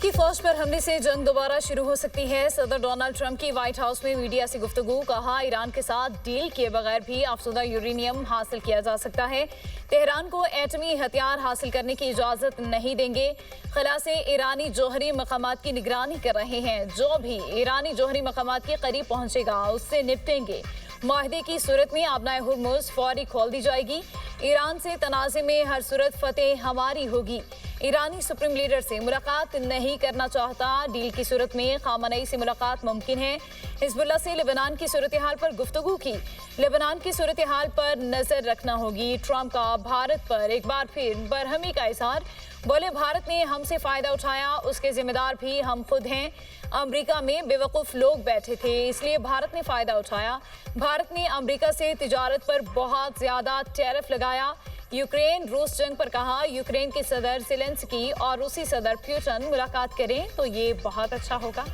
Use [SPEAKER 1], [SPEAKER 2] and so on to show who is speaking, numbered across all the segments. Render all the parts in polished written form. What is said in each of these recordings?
[SPEAKER 1] अमेरिकी फौज पर हमले से जंग दोबारा शुरू हो सकती है। सदर डोनाल्ड ट्रंप की व्हाइट हाउस में मीडिया से गुफ्तगू। कहा, ईरान के साथ डील किए बगैर भी अफसुदा यूरेनियम हासिल किया जा सकता है। तेहरान को एटमी हथियार हासिल करने की इजाजत नहीं देंगे। खला से ईरानी जौहरी मकामात की निगरानी कर रहे हैं। जो भी ईरानी जौहरी मकामात के करीब पहुंचेगा उससे निपटेंगे। माहदे की सूरत में आबनाए हुर्मुज़ फौरी खोल दी जाएगी। ईरान से तनाज़े में हर सूरत फतेह हमारी होगी। ईरानी सुप्रीम लीडर से मुलाकात नहीं करना चाहता। डील की सूरत में खामनई से मुलाकात मुमकिन है। हिजबुल्लाह से लेबनान की सूरत हाल पर गुफ्तगू की। लेबनान की सूरत हाल पर नजर रखना होगी। ट्रंप का भारत पर एक बार फिर बरहमी का इजहार। बोले, भारत ने हमसे फायदा उठाया, उसके जिम्मेदार भी हम खुद हैं। अमेरिका में बेवकूफ़ लोग बैठे थे, इसलिए भारत ने फायदा उठाया। भारत ने अमेरिका से तिजारत पर बहुत ज्यादा टैरिफ लगाया। यूक्रेन रूस जंग पर कहा, यूक्रेन के सदर ज़ेलेंस्की और रूसी सदर पुतिन मुलाकात करें तो ये बहुत अच्छा होगा।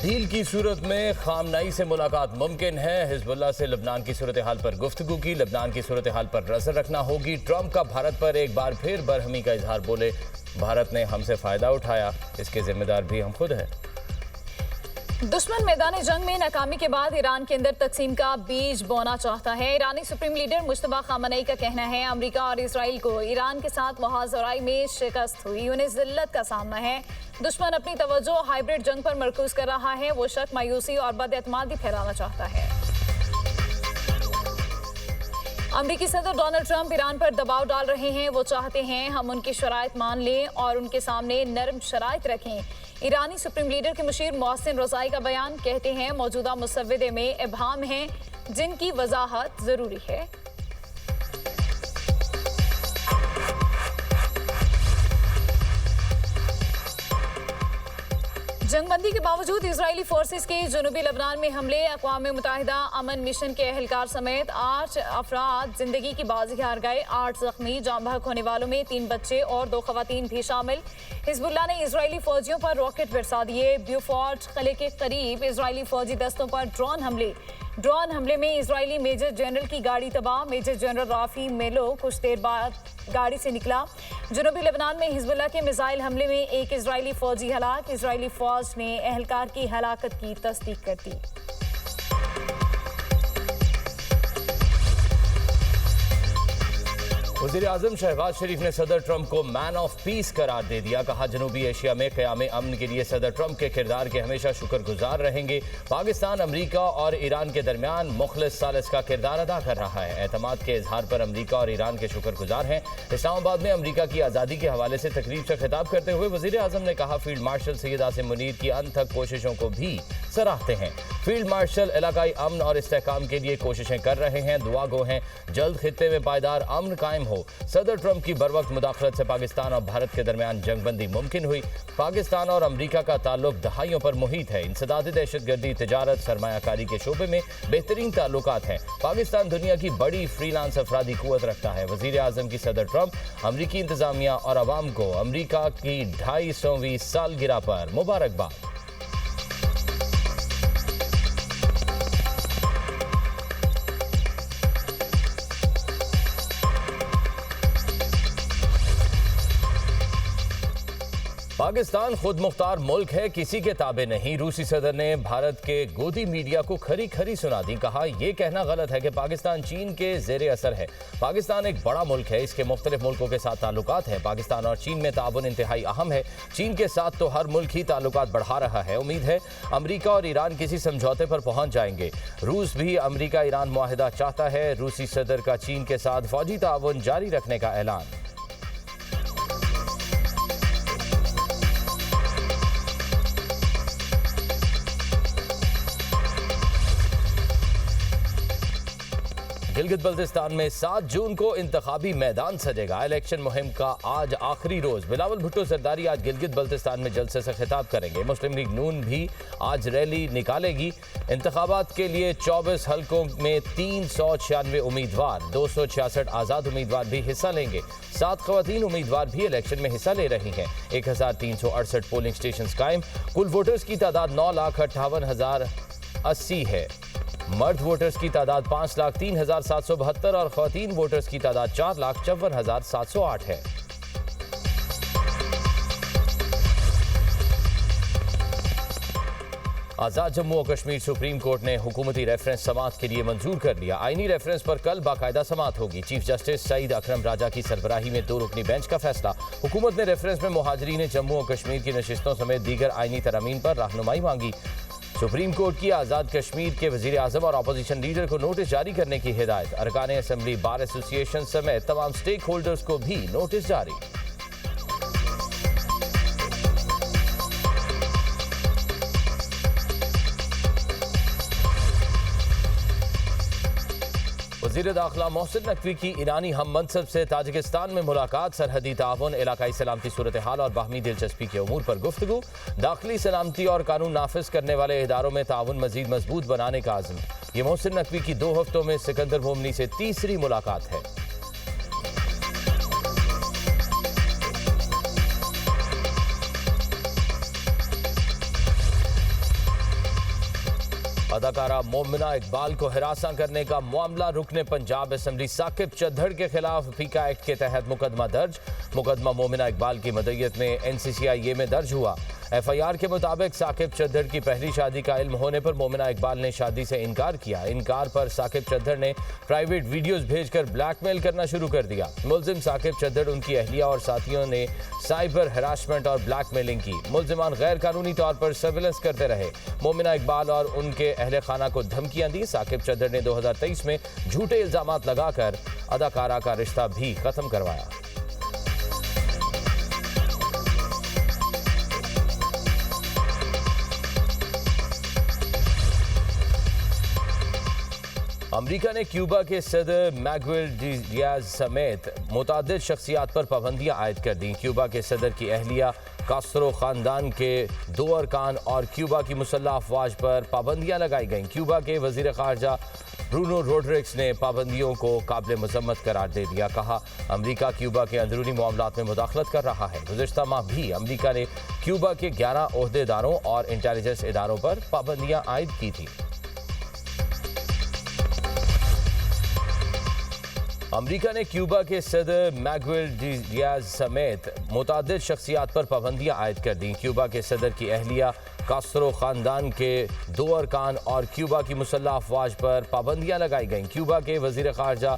[SPEAKER 2] डील की सूरत में खामनई से मुलाकात मुमकिन है। हिजबुल्लाह से लेबनान की सूरत हाल पर गुफ्तगू की। लेबनान की सूरत हाल पर नजर रखना होगी। ट्रंप का भारत पर एक बार फिर बरहमी का इजहार। बोले, भारत ने हमसे फायदा उठाया, इसके जिम्मेदार भी हम खुद हैं।
[SPEAKER 1] दुश्मन मैदान जंग में नाकामी के बाद ईरान के अंदर तकसीम का बीज बोना चाहता है। ईरानी सुप्रीम लीडर मुश्तबा खामनई का कहना है, अमेरिका और इसराइल को ईरान के साथ मुहाज़राई में शिकस्त हुई, उन्हें जिल्लत का सामना है। दुश्मन अपनी तवज्जो हाइब्रिड जंग पर मरकूज कर रहा है। वो शक, मायूसी और बदएतमादी फैलाना चाहता है। अमेरिकी सदर डोनाल्ड ट्रंप ईरान पर दबाव डाल रहे हैं। वो चाहते हैं हम उनकी शराइत मान लें और उनके सामने नरम शराइत रखें। ईरानी सुप्रीम लीडर के मुशीर मोहसिन रज़ाई का बयान। कहते हैं, मौजूदा मुसव्वदे में इबहाम हैं जिनकी वजाहत जरूरी है। जंगबंदी के बावजूद इजरायली फोर्सेस के जनूबी लेबनान में हमले। अक़वाम मुत्तहिदा अमन मिशन के एहलकार समेत 8 अफराद जिंदगी की बाजी हार गए। 8 जख्मी। जाम बहक होने वालों में 3 बच्चे और 2 खवातीन भी शामिल। हिजबुल्लाह ने इजरायली फौजियों पर रॉकेट बरसा दिए। ब्यूफोर्ट किले के करीब इजरायली फौजी दस्तों पर ड्रोन हमले में इजरायली मेजर जनरल की गाड़ी तबाह। मेजर जनरल राफी मेलो कुछ देर बाद गाड़ी से निकला। जनूबी लेबनान में हिजबुल्लाह के मिसाइल हमले में एक इजरायली फौजी हलाक। इजरायली फौज ने एहलकार की हलाकत की तस्दीक कर दी।
[SPEAKER 2] वज़ीर-ए-आज़म शहबाज शरीफ ने सदर ट्रंप को मैन ऑफ पीस करार दे दिया। कहा, जनूबी एशिया में क़याम अमन के लिए सदर ट्रंप के किरदार के हमेशा शुक्रगुजार रहेंगे। पाकिस्तान, अमरीका और ईरान के दरमियान मुखलिस सालिस का किरदार अदा कर रहा है। एतमाद के इजहार पर अमरीका और ईरान के शुक्रगुजार हैं। इस्लामाबाद में अमरीका की आज़ादी के हवाले से तकरीब से खिताब करते हुए वज़ीर-ए-आज़म ने कहा, फील्ड मार्शल सैयद आसिम मुनीर की अनथक कोशिशों को भी सराहते हैं। फील्ड मार्शल इलाकाई अमन और इस्तेहकाम के लिए कोशिशें कर रहे हैं। दुआ गो हैं जल्द खित्ते में पायदार अमन कायम हो। सदर ट्रंप की बरवक्त मुदाखलत से पाकिस्तान और भारत के दरमियान जंगबंदी मुमकिन हुई। पाकिस्तान और अमरीका का ताल्लुक दहाइयों पर मुहित है। इंसदाद दहशतगर्दी, तिजारत, सरमायाकारी के शोबे में बेहतरीन ताल्लुकात हैं। पाकिस्तान दुनिया की बड़ी फ्रीलांस अफरादी कुव्वत रखता है। वज़ीर-ए-आज़म की सदर ट्रंप अमरीकी इंतजामिया और अवाम को अमरीका की 250वीं सालगिरह पर मुबारकबाद। पाकिस्तान खुद मुख्तार मुल्क है, किसी के ताबे नहीं। रूसी सदर ने भारत के गोदी मीडिया को खरी खरी सुना दी। कहा, यह कहना गलत है कि पाकिस्तान चीन के जेर असर है। पाकिस्तान एक बड़ा मुल्क है, इसके मुख्तलिफ मुल्कों के साथ ताल्लुकात हैं। पाकिस्तान और चीन में ताउन इंतहाई अहम है। चीन के साथ तो हर मुल्क ही ताल्लुकात बढ़ा रहा है। उम्मीद है अमरीका और ईरान किसी समझौते पर पहुंच जाएंगे। रूस भी अमरीका ईरान मुआहिदा चाहता है। रूसी सदर का चीन के साथ फौजी ताउन जारी रखने का ऐलान। गिलगित बल्तिस्तान में 7 जून को इंतखाबी मैदान सजेगा। इलेक्शन मुहिम का आज आखिरी रोज। बिलावल भुट्टो जरदारी आज गिलगित बल्तिस्तान में जलसे से खिताब करेंगे। मुस्लिम लीग नून भी आज रैली निकालेगी। इंतखाबात के लिए 24 हलकों में 396 उम्मीदवार, 266 आज़ाद उम्मीदवार भी हिस्सा लेंगे। 7 ख़वातीन उम्मीदवार भी इलेक्शन में हिस्सा ले रही हैं। 1368 पोलिंग स्टेशन कायम। कुल वोटर्स की तादाद 9,58,080 है। मर्द वोटर्स की तादाद 5,03,772 और ख्वातीन वोटर्स की तादाद 4,54,708 है। आजाद जम्मू और कश्मीर सुप्रीम कोर्ट ने हुकूमती रेफरेंस समाअत के लिए मंजूर कर लिया। आईनी रेफरेंस पर कल बाकायदा समाअत होगी। चीफ जस्टिस सईद अकरम राजा की सरबराही में 2 रुकनी बेंच का फैसला। हुकूमत ने रेफरेंस में मुहाजिरीन जम्मू और कश्मीर की नशिस्तों समेत दीगर आईनी तरमीम पर रहनुमाई मांगी। सुप्रीम कोर्ट की आजाद कश्मीर के वजीर आजम और अपोजिशन लीडर को नोटिस जारी करने की हिदायत। अरकान असम्बली बार एसोसिएशन समेत तमाम स्टेक होल्डर्स को भी नोटिस जारी। वज़ीर दाखिला मोहसिन नकवी की ईरानी हम मनसब से ताजिकिस्तान में मुलाकात। सरहदी ताउन, इलाकाई सलामती सूरत हाल और बाहमी दिलचस्पी के उमूर पर गुफ्तगू। दाखिली सलामती और कानून नाफिज करने वाले इदारों में ताउन मजीद मजबूत बनाने का आज़म। ये मोहसिन नकवी की 2 हफ्तों में सिकंदर मोमनी से तीसरी मुलाकात है। अदाकारा मोमिना इकबाल को हिरासा करने का मामला रुकने पंजाब असम्बली साकिब चद्दड़ के खिलाफ फीका एक्ट के तहत मुकदमा दर्ज। मुकदमा मोमिना इकबाल की मदयत में NCCIA में दर्ज हुआ। FIR के मुताबिक साकिब चद्दड़ की पहली शादी का इल्म होने पर मोमिना इकबाल ने शादी से इनकार किया। इनकार पर साकिब चद्दड़ ने प्राइवेट वीडियोस भेजकर ब्लैकमेल करना शुरू कर दिया। मुलजिम साकिब चद्दड़, उनकी अहलिया और साथियों ने साइबर हरासमेंट और ब्लैकमेलिंग की। मुलजिमान गैर कानूनी तौर पर सर्विलेंस करते रहे। मोमिना इकबाल और उनके अहले खाना को धमकियां दी। साकिब चद्दड़ ने 2023 में झूठे इल्जामात लगाकर अदाकारा का रिश्ता भी खत्म करवाया। अमरीका ने क्यूबा के सदर मैगुएल डियाज समेत मुतादिद शख्सियात पर पाबंदियां आयद कर दी। क्यूबा के सदर की अहलिया, कास्त्रो खानदान के 2 अरकान और क्यूबा की मुसल्लह अफवाज पर पाबंदियां लगाई गईं। क्यूबा के वजीर खारजा ब्रूनो रोड्रिग्स ने पाबंदियों को काबिल मजम्मत करार दे दिया। कहा, अमरीका क्यूबा के अंदरूनी मामलात में मुदाखलत कर रहा है। गुज़िश्ता माह भी अमरीका ने क्यूबा के 11 ओहदेदारों और इंटेलिजेंस इदारों पर पाबंदियां आयद की थी। अमरीका ने क्यूबा के सदर मैगुएल डियाज समेत मुतादिद शख्सियात पर पाबंदियां आयद कर दी। क्यूबा के सदर की अहलिया, कास्त्रो खानदान के 2 अरकान और क्यूबा की मुसल्लह अफवाज पर पाबंदियां लगाई गईं। क्यूबा के वजीर खारजा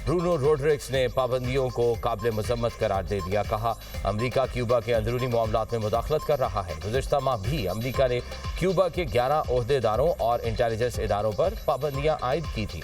[SPEAKER 2] ब्रूनो रोड्रिग्स ने पाबंदियों को काबिल मजम्मत करार दे दिया। कहा, अमरीका क्यूबा के अंदरूनी मामलात में मुदाखलत कर रहा है। गुज़िश्ता माह भी अमरीका ने क्यूबा के 11 ओहदेदारों और इंटेलिजेंस इदारों पर पाबंदियां आयद की थी।